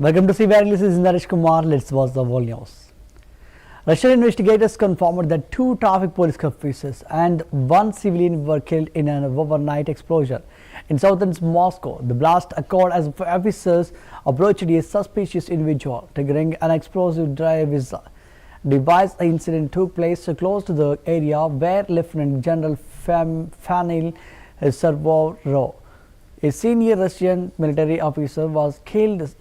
Welcome to CVR News. This is Naresh Kumar. Let's watch the world news. Russian investigators confirmed that 2 traffic police officers and 1 civilian were killed in an overnight explosion in southern Moscow. The blast occurred as officers approached a suspicious individual, triggering an explosive device. The incident took place close to the area where Lieutenant General Fanil Servorov, a senior Russian military officer, was killed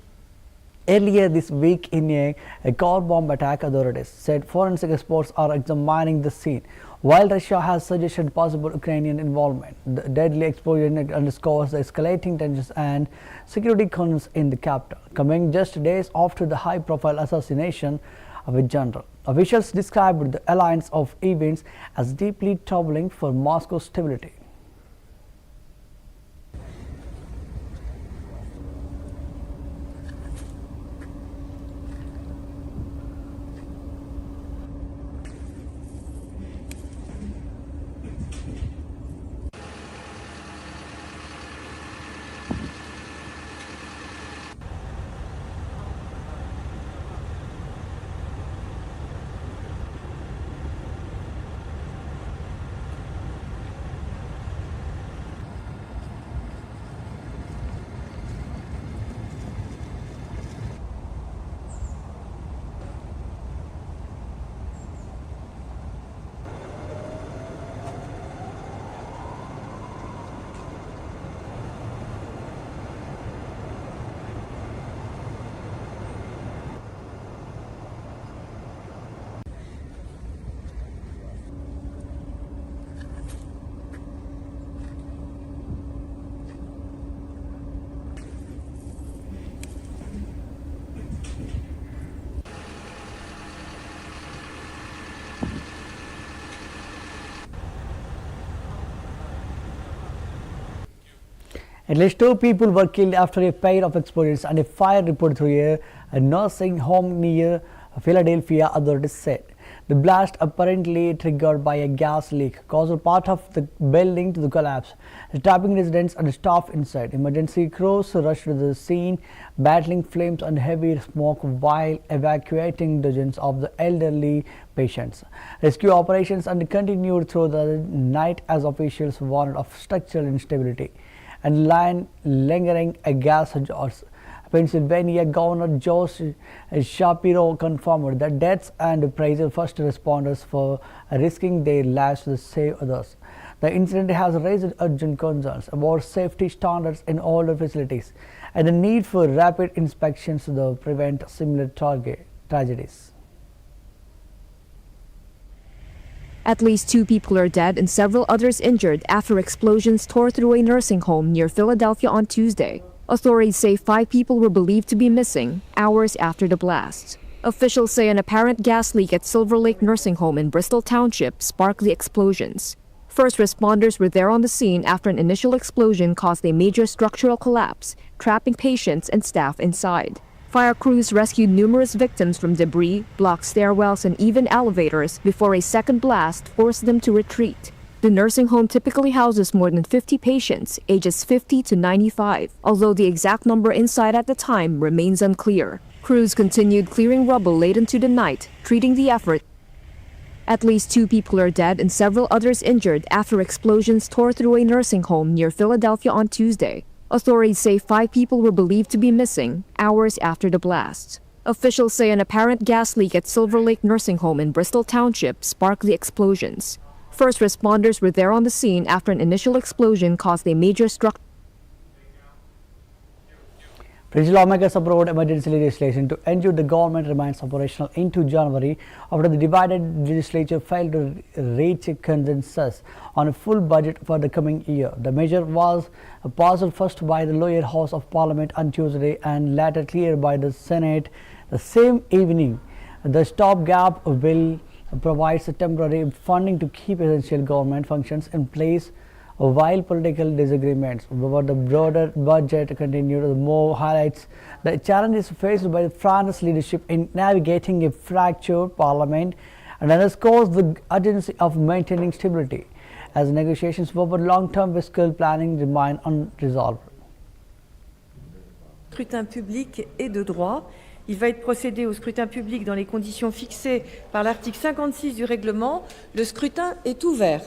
earlier this week in a car bomb attack. Authorities said forensic experts are examining the scene, while Russia has suggested possible Ukrainian involvement. The deadly explosion underscores the escalating tensions and security concerns in the capital, coming just days after the high-profile assassination of a general. Officials described the alliance of events as deeply troubling for Moscow's stability. At least 2 people were killed after a pair of explosions and a fire reported through a nursing home near Philadelphia, authorities said. The blast, apparently triggered by a gas leak, caused part of the building to collapse, trapping residents and staff inside. Emergency crews rushed to the scene, battling flames and heavy smoke while evacuating dozens of the elderly patients. Rescue operations continued through the night as officials warned of structural instability and lingering gas hazards. Pennsylvania Governor Josh Shapiro confirmed the deaths and praised first responders for risking their lives to save others. The incident has raised urgent concerns about safety standards in older facilities and the need for rapid inspections to prevent similar tragedies. At least 2 people are dead and several others injured after explosions tore through a nursing home near Philadelphia on Tuesday. Authorities say 5 people were believed to be missing hours after the blast. Officials say an apparent gas leak at Silver Lake Nursing Home in Bristol Township sparked the explosions. First responders were there on the scene after an initial explosion caused a major structural collapse, trapping patients and staff inside. Fire crews rescued numerous victims from debris, blocked stairwells, and even elevators before a second blast forced them to retreat. The nursing home typically houses more than 50 patients, ages 50 to 95, although the exact number inside at the time remains unclear. Crews continued clearing rubble late into the night, treating the effort. At least 2 people are dead and several others injured after explosions tore through a nursing home near Philadelphia on Tuesday. Authorities say 5 people were believed to be missing hours after the blast. Officials say an apparent gas leak at Silver Lake Nursing Home in Bristol Township sparked the explosions. First responders were there on the scene after an initial explosion caused a major structure. British lawmakers approved emergency legislation to ensure the government remains operational into January after the divided legislature failed to reach a consensus on a full budget for the coming year. The measure was passed first by the lower house of parliament on Tuesday and later cleared by the Senate the same evening. The stopgap bill provides temporary funding to keep essential government functions in place while political disagreements over the broader budget continue. The move highlights the challenges faced by France's leadership in navigating a fractured parliament and underscores the urgency of maintaining stability as negotiations over long-term fiscal planning remain unresolved. Scrutin public et de droit. Il va être procédé au scrutin public dans les conditions fixées par l'article 56 du règlement. Le scrutin est ouvert.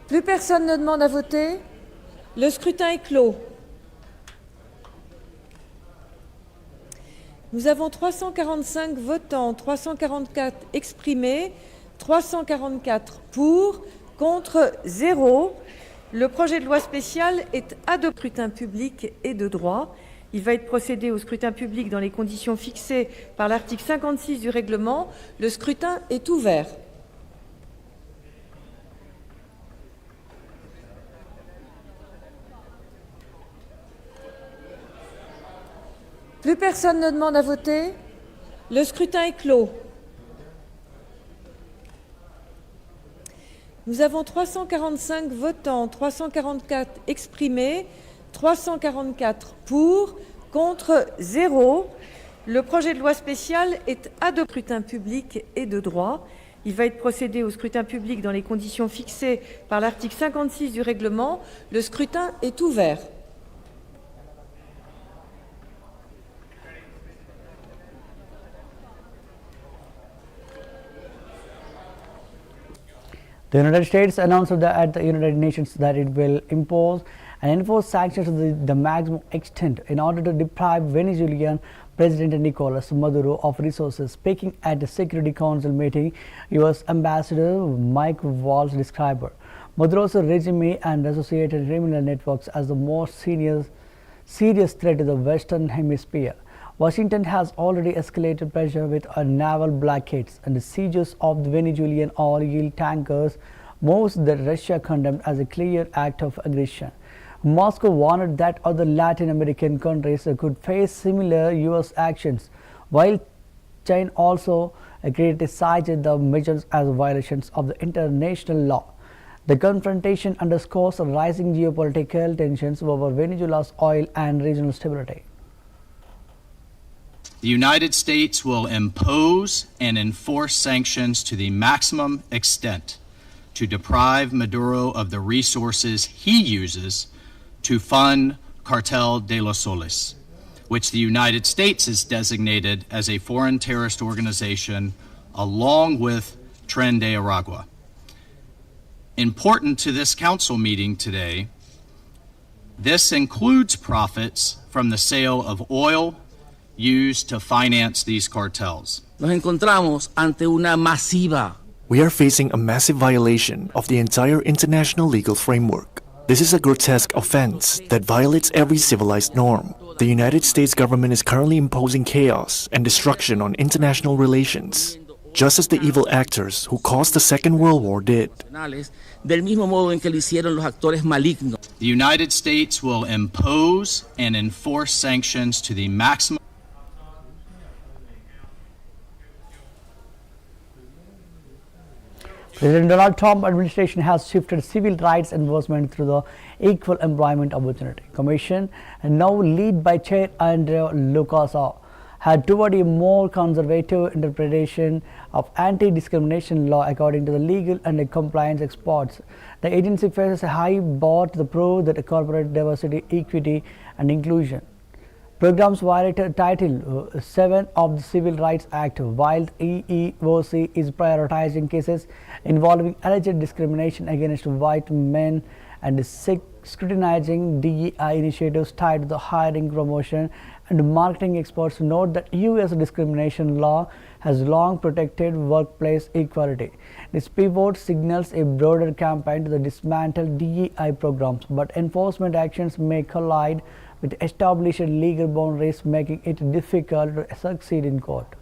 Plus personne ne demande à voter. Le scrutin est clos. Nous avons 345 votants, 344 exprimés, 344 pour, contre 0. Le projet de loi spécial est adopté. Scrutin public et de droit. Il va être procédé au scrutin public dans les conditions fixées par l'article 56 du règlement. Le scrutin est ouvert. Plus personne ne demande à voter. Le scrutin est clos. Nous avons 345 votants, 344 exprimés, 344 pour, contre 0. Le projet de loi spécial est adopté. Scrutin public et de droit. Il va être procédé au scrutin public dans les conditions fixées par l'article 56 du règlement. Le scrutin est ouvert. The United States announced at the United Nations that it will impose and enforce sanctions to the maximum extent in order to deprive Venezuelan President Nicolas Maduro of resources. Speaking at the Security Council meeting, U.S. Ambassador Mike Waltz described Maduro's regime and associated criminal networks as the most serious threat to the Western Hemisphere. Washington has already escalated pressure with naval blockades and the sieges of the Venezuelan oil tankers, moves that Russia condemned as a clear act of aggression. Moscow warned that other Latin American countries could face similar U.S. actions, while China also criticized the measures as violations of the international law. The confrontation underscores rising geopolitical tensions over Venezuela's oil and regional stability. The United States will impose and enforce sanctions to the maximum extent to deprive Maduro of the resources he uses to fund Cartel de los Soles, which the United States has designated as a foreign terrorist organization, along with Tren de Aragua. Important to this council meeting today, this includes profits from the sale of oil used to finance these cartels. Nos encontramos ante una masiva. We are facing a massive violation of the entire international legal framework. This is a grotesque offense that violates every civilized norm. The United States government is currently imposing chaos and destruction on international relations, just as the evil actors who caused the Second World War did. Del mismo modo en que lo hicieron los actores malignos. The United States will impose and enforce sanctions to the maximum. President Donald Trump administration has shifted civil rights enforcement through the Equal Employment Opportunity Commission, and now led by Chair Andrew Lucas, had toward a more conservative interpretation of anti-discrimination law according to the legal and compliance experts. The agency faces a high bar to prove that corporate diversity, equity and inclusion programs violate Title 7 of the Civil Rights Act, while the EEOC is prioritizing cases involving alleged discrimination against white men and scrutinizing DEI initiatives tied to the hiring, promotion and marketing. Experts note that U.S. discrimination law has long protected workplace equality. This pivot signals a broader campaign to dismantle DEI programs, but enforcement actions may collide with established legal boundaries, making it difficult to succeed in court.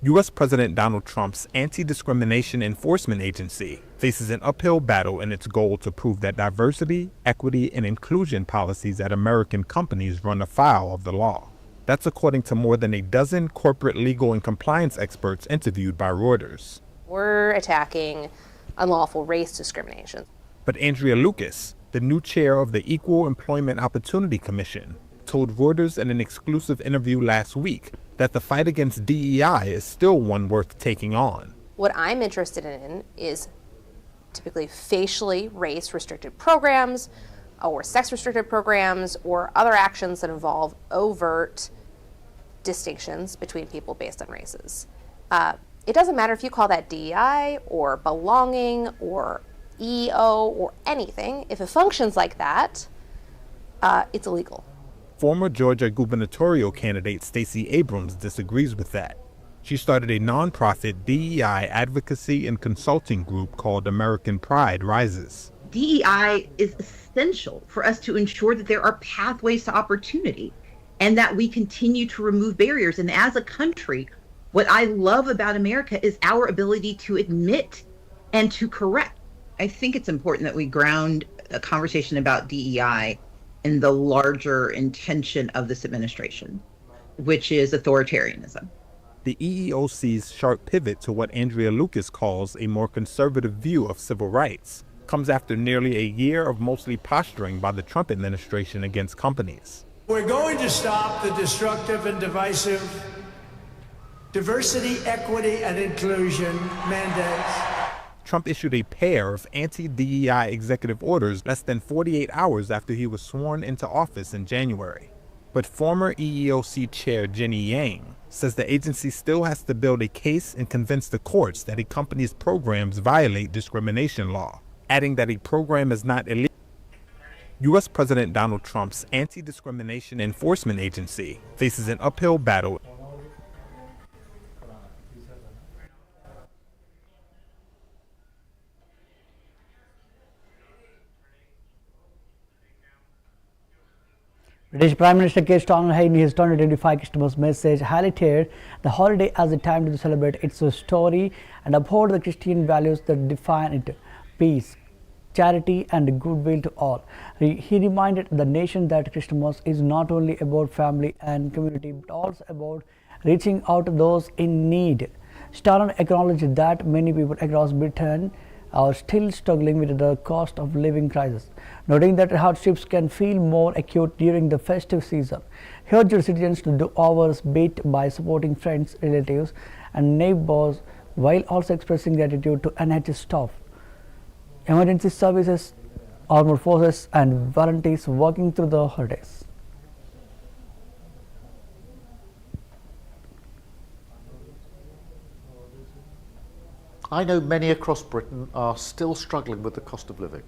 U.S. President Donald Trump's Anti-Discrimination Enforcement Agency faces an uphill battle in its goal to prove that diversity, equity, and inclusion policies at American companies run afoul of the law. That's according to more than a dozen corporate legal and compliance experts interviewed by Reuters. We're attacking unlawful race discrimination. But Andrea Lucas, the new chair of the Equal Employment Opportunity Commission, told Reuters in an exclusive interview last week that the fight against DEI is still one worth taking on. What I'm interested in is typically facially race-restricted programs or sex-restricted programs or other actions that involve overt distinctions between people based on races. It doesn't matter if you call that DEI or belonging or EO or anything. If it functions like that, it's illegal. Former Georgia gubernatorial candidate Stacey Abrams disagrees with that. She started a nonprofit DEI advocacy and consulting group called American Pride Rises. DEI is essential for us to ensure that there are pathways to opportunity and that we continue to remove barriers. And as a country, what I love about America is our ability to admit and to correct. I think it's important that we ground a conversation about DEI in the larger intention of this administration, which is authoritarianism. The EEOC's sharp pivot to what Andrea Lucas calls a more conservative view of civil rights comes after nearly a year of mostly posturing by the Trump administration against companies. We're going to stop the destructive and divisive diversity, equity, and inclusion mandates. Trump issued a pair of anti-DEI executive orders less than 48 hours after he was sworn into office in January. But former EEOC Chair Jenny Yang says the agency still has to build a case and convince the courts that a company's programs violate discrimination law, adding that a program is not illegal. U.S. President Donald Trump's Anti-Discrimination Enforcement Agency faces an uphill battle. British Prime Minister Keir Starmer in his 2025 Christmas message highlighted the holiday as a time to celebrate its story and uphold the Christian values that define it: peace, charity, and goodwill to all. He reminded the nation that Christmas is not only about family and community but also about reaching out to those in need. Starmer acknowledged that many people across Britain are still struggling with the cost of living crisis, noting that hardships can feel more acute during the festive season. He urged citizens to do hours bit by supporting friends, relatives, and neighbors while also expressing gratitude to NHS staff, emergency services, armed forces, and volunteers working through the holidays. I know many across Britain are still struggling with the cost of living.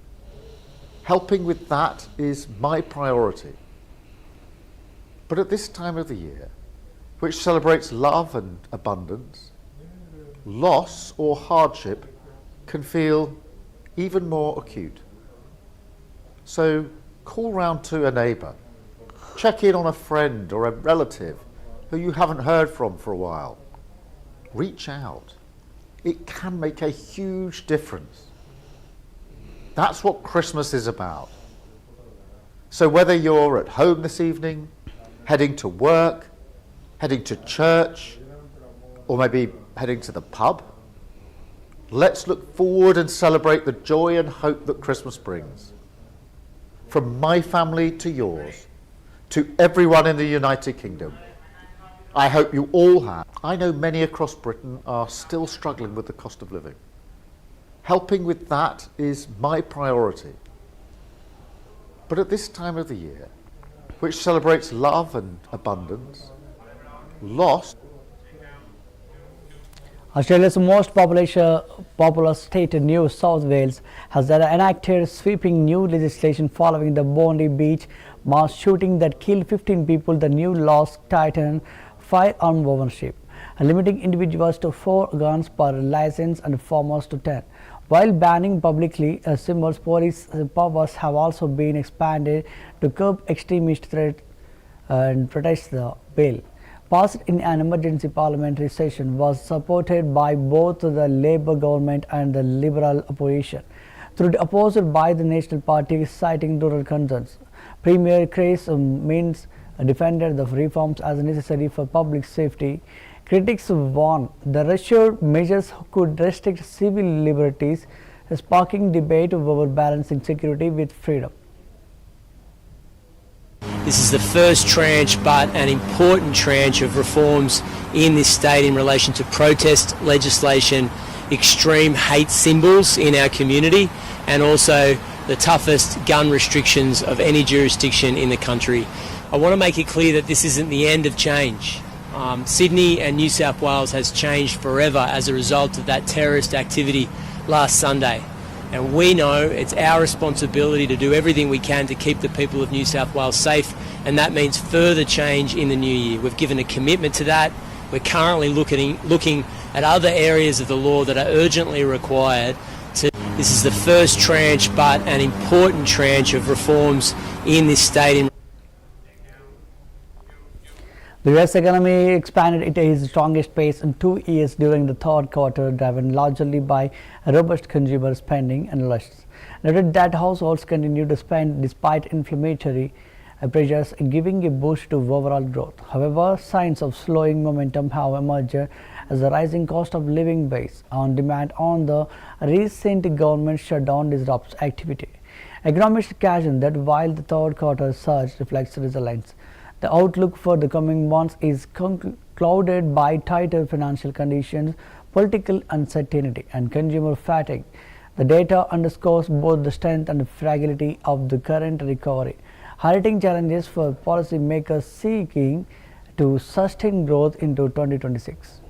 Helping with that is my priority. But at this time of the year, which celebrates love and abundance, loss or hardship can feel even more acute. So call round to a neighbour, check in on a friend or a relative who you haven't heard from for a while. Reach out. It can make a huge difference. That's what Christmas is about. So whether you're at home this evening, heading to work, heading to church, or maybe heading to the pub, let's look forward and celebrate the joy and hope that Christmas brings. From my family to yours, to everyone in the United Kingdom, I hope you all have. I know many across Britain are still struggling with the cost of living. Helping with that is my priority. But at this time of the year, which celebrates love and abundance, loss. Australia's most popular state, New South Wales, has enacted sweeping new legislation following the Bondi Beach mass shooting that killed 15 people. The new laws tighten firearm ownership, limiting individuals to 4 guns per license and farmers to 10. While banning publicly symbols, police powers have also been expanded to curb extremist threats and protect the bill. Passed in an emergency parliamentary session, was supported by both the Labour government and the Liberal opposition, though opposed by the National Party, citing rural concerns. Premier Chris Minns defended the reforms as necessary for public safety. Critics warn the rushed measures could restrict civil liberties, sparking debate over balancing security with freedom. This is the first tranche, but an important tranche of reforms in this state in relation to protest legislation, extreme hate symbols in our community, and also the toughest gun restrictions of any jurisdiction in the country. I want to make it clear that this isn't the end of change. Sydney and New South Wales has changed forever as a result of that terrorist activity last Sunday. And we know it's our responsibility to do everything we can to keep the people of New South Wales safe, and that means further change in the new year. We've given a commitment to that. We're currently looking at other areas of the law that are urgently required. This is the first tranche, but an important tranche of reforms in this state. The US economy expanded at its strongest pace in 2 years during the third quarter, driven largely by robust consumer spending, analysts noted that households continued to spend despite inflationary pressures, giving a boost to overall growth. However, signs of slowing momentum have emerged as the rising cost of living based on demand on the recent government shutdown disrupts activity. Economists caution that while the third quarter surge reflects resilience, the outlook for the coming months is clouded by tighter financial conditions, political uncertainty, and consumer fatigue. The data underscores both the strength and fragility of the current recovery, highlighting challenges for policymakers seeking to sustain growth into 2026.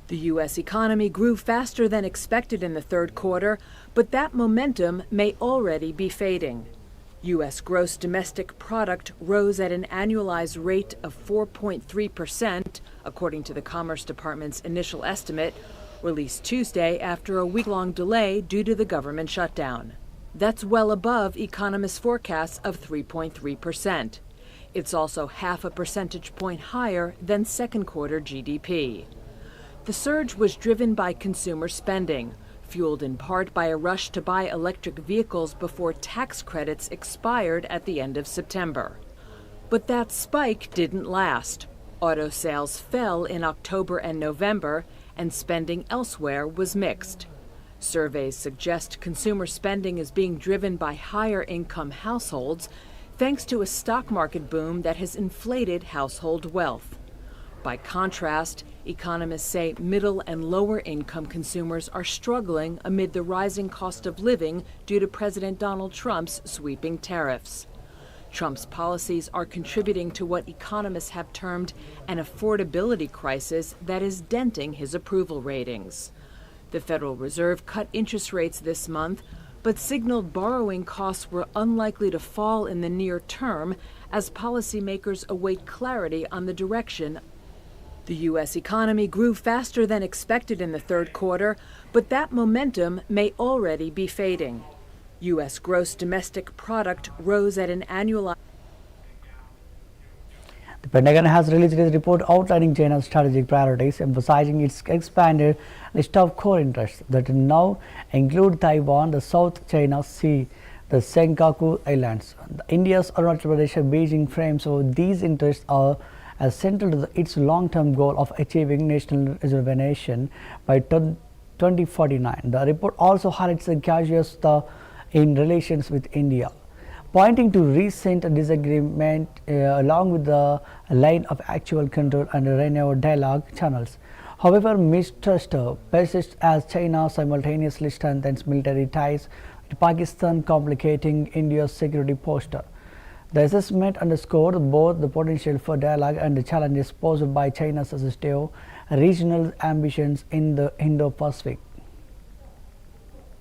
The U.S. economy grew faster than expected in the third quarter, but that momentum may already be fading. U.S. gross domestic product rose at an annualized rate of 4.3%, according to the Commerce Department's initial estimate, released Tuesday after a week-long delay due to the government shutdown. That's well above economists' forecasts of 3.3%. It's also half a percentage point higher than second quarter GDP. The surge was driven by consumer spending, fueled in part by a rush to buy electric vehicles before tax credits expired at the end of September. But that spike didn't last. Auto sales fell in October and November, and spending elsewhere was mixed. Surveys suggest consumer spending is being driven by higher income households, thanks to a stock market boom that has inflated household wealth. By contrast, economists say middle and lower income consumers are struggling amid the rising cost of living due to President Donald Trump's sweeping tariffs. Trump's policies are contributing to what economists have termed an affordability crisis that is denting his approval ratings. The Federal Reserve cut interest rates this month, but signaled borrowing costs were unlikely to fall in the near term as policymakers await clarity on the direction. The U.S. economy grew faster than expected in the third quarter, but that momentum may already be fading. U.S. gross domestic product rose at an annualized. The Pentagon has released its report outlining China's strategic priorities, emphasizing its expanded list of core interests that now include Taiwan, the South China Sea, the Senkaku Islands, India's Arunachal Pradesh. Beijing frames of these interests are as central to its long-term goal of achieving national rejuvenation by 2049. The report also highlights the casualties in relations with India, pointing to recent disagreement along with the line of actual control and renewed dialogue channels. However, mistrust persists as China simultaneously strengthens military ties with Pakistan, complicating India's security posture. The assessment underscored both the potential for dialogue and the challenges posed by China's assistive regional ambitions in the Indo-Pacific.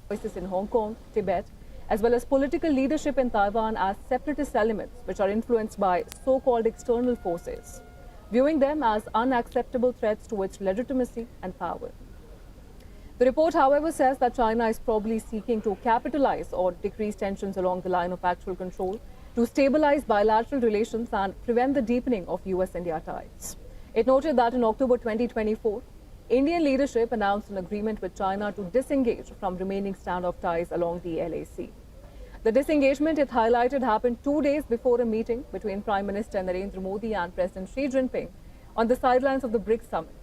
Voices in Hong Kong, Tibet, as well as political leadership in Taiwan as separatist elements which are influenced by so-called external forces, viewing them as unacceptable threats to its legitimacy and power. The report, however, says that China is probably seeking to capitalize or decrease tensions along the line of actual control to stabilize bilateral relations and prevent the deepening of US-India ties. It noted that in October 2024, Indian leadership announced an agreement with China to disengage from remaining standoff ties along the LAC. The disengagement, it highlighted, happened 2 days before a meeting between Prime Minister Narendra Modi and President Xi Jinping on the sidelines of the BRICS summit.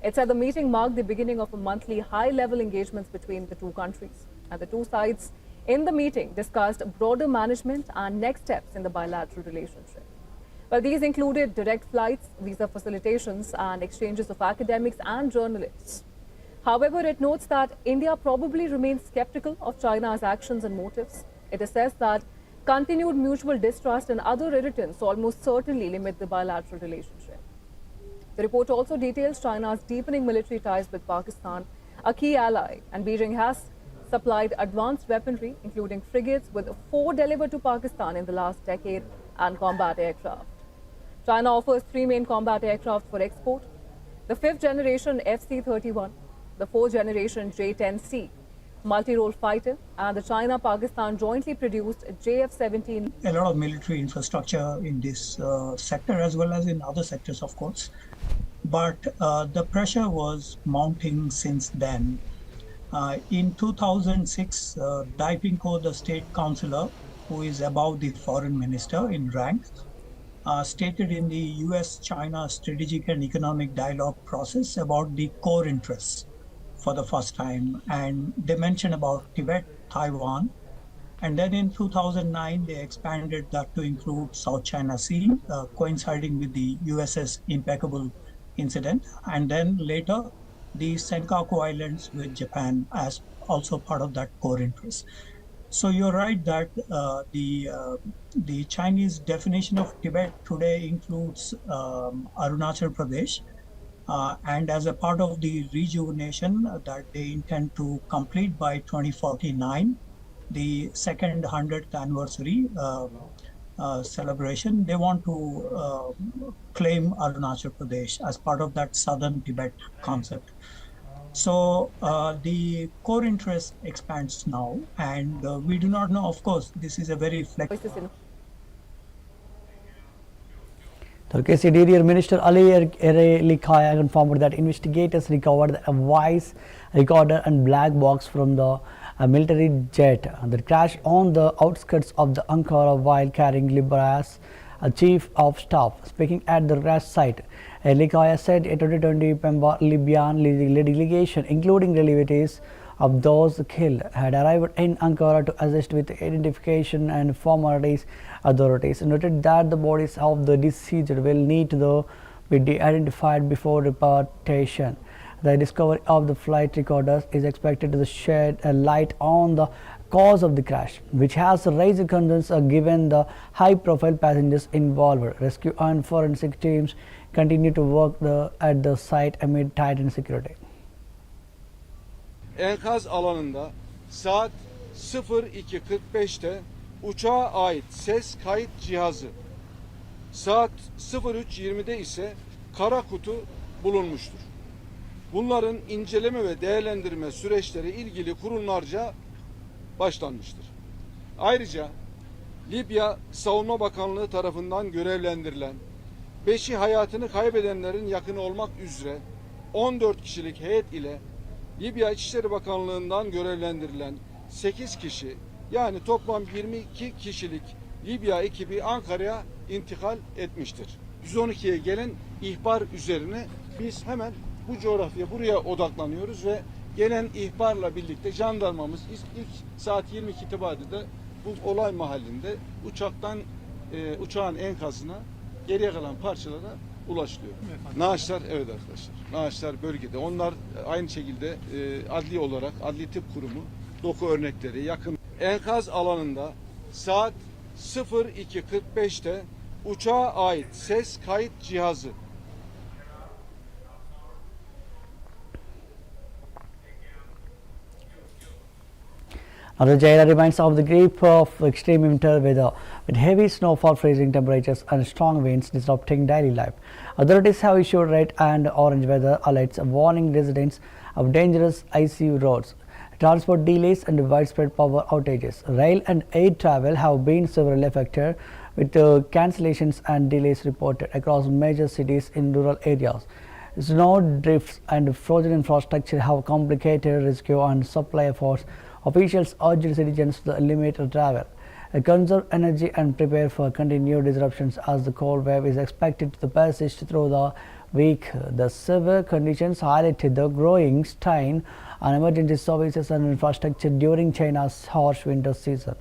It said the meeting marked the beginning of a monthly high-level engagements between the two countries, and the two sides in the meeting discussed broader management and next steps in the bilateral relationship. Well, these included direct flights, visa facilitations, and exchanges of academics and journalists. However, it notes that India probably remains skeptical of China's actions and motives. It assessed that continued mutual distrust and other irritants almost certainly limit the bilateral relationship. The report also details China's deepening military ties with Pakistan, a key ally, and Beijing has supplied advanced weaponry, including frigates, with 4 delivered to Pakistan in the last decade, and combat aircraft. China offers 3 main combat aircraft for export: the 5th generation FC-31, the 4th generation J-10C multi-role fighter, and the China-Pakistan jointly produced JF-17. A lot of military infrastructure in this sector as well as in other sectors, of course. But the pressure was mounting since then. In 2006, Dai Pinko, the state councillor, who is above the foreign minister in rank, stated in the US-China strategic and economic dialogue process about the core interests for the first time. And they mentioned about Tibet, Taiwan. And then in 2009, they expanded that to include South China Sea, coinciding with the USS Impeccable incident. And then later, the Senkaku Islands with Japan as also part of that core interest. So you're right that the Chinese definition of Tibet today includes Arunachal Pradesh, and as a part of the rejuvenation that they intend to complete by 2049, the second 100th anniversary celebration, they want to claim Arunachal Pradesh as part of that southern Tibet concept. So the core interest expands now, and we do not know, of course, this is a very flexible. Turkish Interior Minister Ali Erlikaya confirmed that investigators recovered a voice recorder and black box from the military jet that crashed on the outskirts of the Ankara while carrying Libya's chief of staff. Speaking at the crash site, Erlikaya said a 2020 Libyan delegation, including relatives of those killed, had arrived in Ankara to assist with identification and formalities. Authorities noted that the bodies of the deceased will need to be identified before repatriation. The discovery of the flight recorders is expected to shed a light on the cause of the crash, which has raised concerns given the high-profile passengers involved. Rescue and forensic teams continue to work at the site amid tightened security. Enkaz alanında saat 02:45'te uçağa ait ses kayıt cihazı, saat 03:20'de ise kara kutu bulunmuştur. Bunların inceleme ve değerlendirme süreçleri ilgili kurumlarca başlanmıştır. Ayrıca Libya Savunma Bakanlığı tarafından görevlendirilen 5'i hayatını kaybedenlerin yakını olmak üzere 14 kişilik heyet ile Libya İçişleri Bakanlığı'ndan görevlendirilen 8 kişi, yani toplam 22 kişilik Libya ekibi Ankara'ya intikal etmiştir. 112'ye gelen ihbar üzerine biz hemen bu coğrafyaya, buraya odaklanıyoruz ve gelen ihbarla birlikte jandarmamız ilk saat 22 itibariyle bu olay mahallinde uçağın enkazına, geriye kalan parçalara ulaşılıyor. Naaşlar, evet arkadaşlar, naaşlar bölgede. Onlar aynı şekilde adli olarak, Adli Tıp Kurumu doku örnekleri yakın. Enkaz alanında saat 02:45'te uçağa ait ses kayıt cihazı, Now, the Jaira reminds of the grip of extreme winter weather with heavy snowfall, freezing temperatures and strong winds disrupting daily life. Authorities have issued red and orange weather alerts warning residents of dangerous icy roads, transport delays and widespread power outages. Rail and air travel have been severely affected with cancellations and delays reported across major cities in rural areas. Snow drifts and frozen infrastructure have complicated rescue and supply efforts. Officials urged citizens to limit travel, conserve energy and prepare for continued disruptions as the cold wave is expected to persist through the week. The severe conditions highlighted the growing strain on emergency services and infrastructure during China's harsh winter season.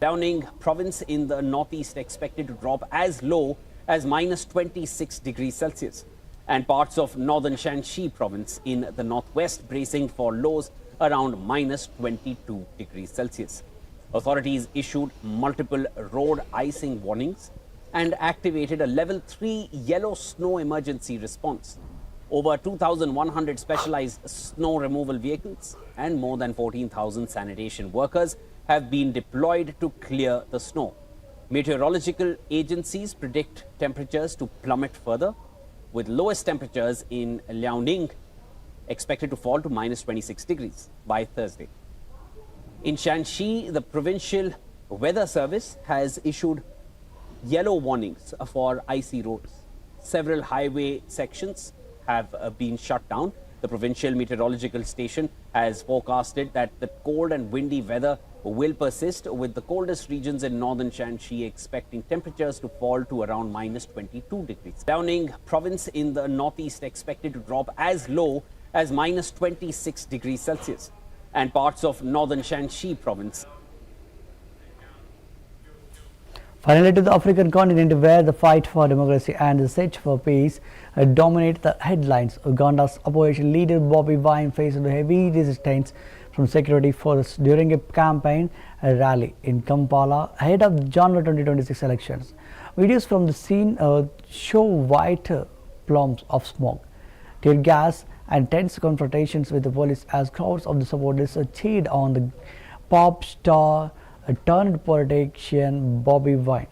Liaoning province in the northeast expected to drop as low as minus 26 degrees Celsius, and parts of northern Shanxi province in the northwest bracing for lows around minus 22 degrees Celsius. Authorities issued multiple road icing warnings and activated a level 3 yellow snow emergency response. Over 2,100 specialized snow removal vehicles and more than 14,000 sanitation workers have been deployed to clear the snow. Meteorological agencies predict temperatures to plummet further, with lowest temperatures in Liaoning expected to fall to minus 26 degrees by Thursday. In Shanxi, the provincial weather service has issued yellow warnings for icy roads. Several highway sections have been shut down. The provincial meteorological station has forecasted that the cold and windy weather will persist, with the coldest regions in northern Shanxi expecting temperatures to fall to around minus 22 degrees. Liaoning province in the northeast expected to drop as low as minus 26 degrees Celsius, and parts of northern Shanxi province. Finally, to the African continent, where the fight for democracy and the search for peace dominate the headlines. Uganda's opposition leader Bobby Wine faced heavy resistance from security forces during a campaign rally in Kampala ahead of the January 2026 elections. Videos from the scene show white plumes of smoke, tear gas, and tense confrontations with the police as crowds of the supporters cheered on the pop star turned politician Bobby Wine,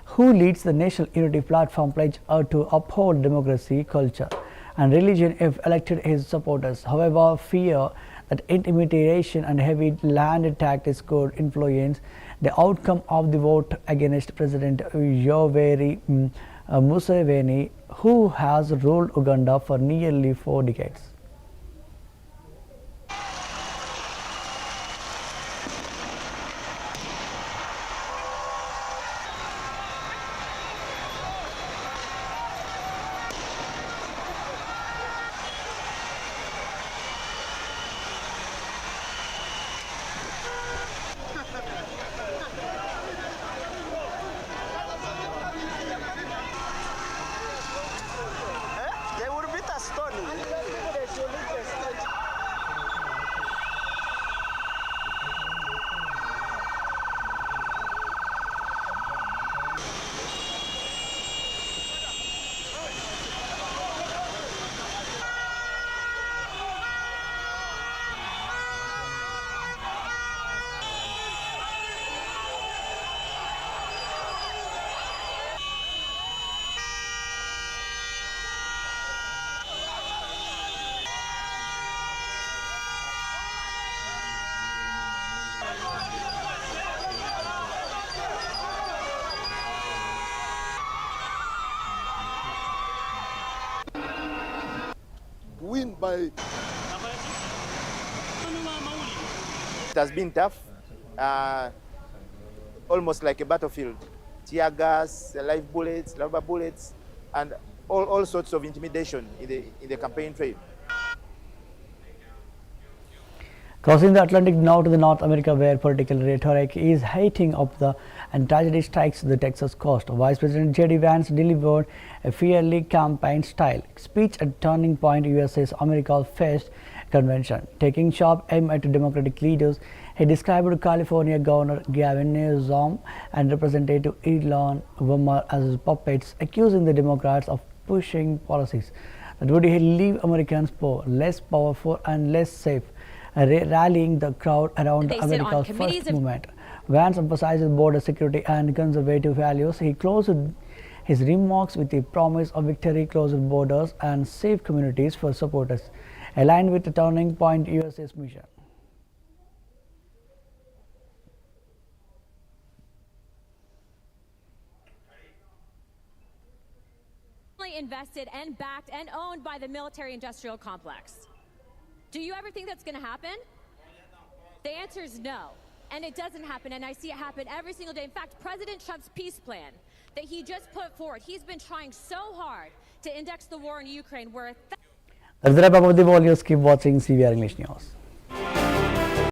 who leads the National Unity Platform pledge to uphold democracy, culture, and religion if elected. His supporters, however, fear that intimidation and heavy land tactics could influence the outcome of the vote against President Yoweri Museveni, who has ruled Uganda for nearly 4 decades. Win by. It has been tough, almost like a battlefield. Tear gas, live bullets, rubber bullets, and all sorts of intimidation in the campaign trail. Crossing the Atlantic now to the North America, where political rhetoric is heating up and tragedy strikes the Texas coast. Vice President J.D. Vance delivered a fiercely campaign-style speech at Turning Point, USA's America First convention. Taking sharp aim at Democratic leaders, he described California Governor Gavin Newsom and Representative Elon Musk as puppets, accusing the Democrats of pushing policies that would leave Americans poor, less powerful, and less safe. Rallying the crowd around America's First movement. Vance emphasizes border security and conservative values. He closed his remarks with the promise of victory, closer borders, and safe communities for supporters, aligned with the Turning Point USA's mission. Invested and backed and owned by the military-industrial complex. Do you ever think that's going to happen? The answer is no. And it doesn't happen, and I see it happen every single day. In fact, President Trump's peace plan that he just put forward. He's been trying so hard to index the war in Ukraine where That's the wrap up of the world news. Keep watching CVR English News.